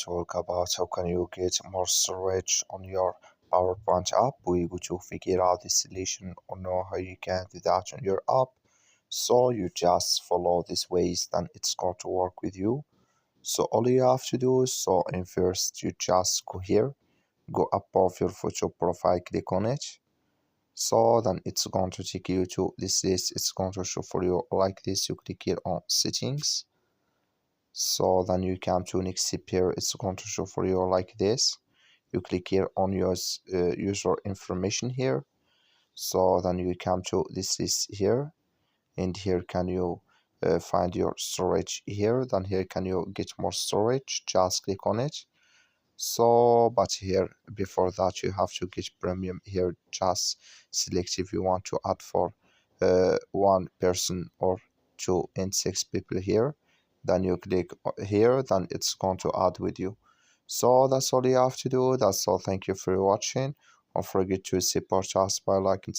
talk about how can you get more storage on your PowerPoint app. We go to figure out the solution or know how you can do that on your app. So you just follow these ways, then it's going to work with you. So all you have to do is, so in first you just go here, go above your photo profile, click on it. So then it's going to take you to this list. It's going to show for you like this. You click here on settings. So then you come to next step here. It's going to show for you like this. You click here on your user information here. So then you come to this list here, and here can you find your storage here. Then here can you get more storage, just click on it. So but here before that you have to get premium here. Just select if you want to add for one person or two and six people here. Then you click here, then it's going to add with you. So that's all you have to do. That's all. Thank you for watching. Don't forget to support us by liking,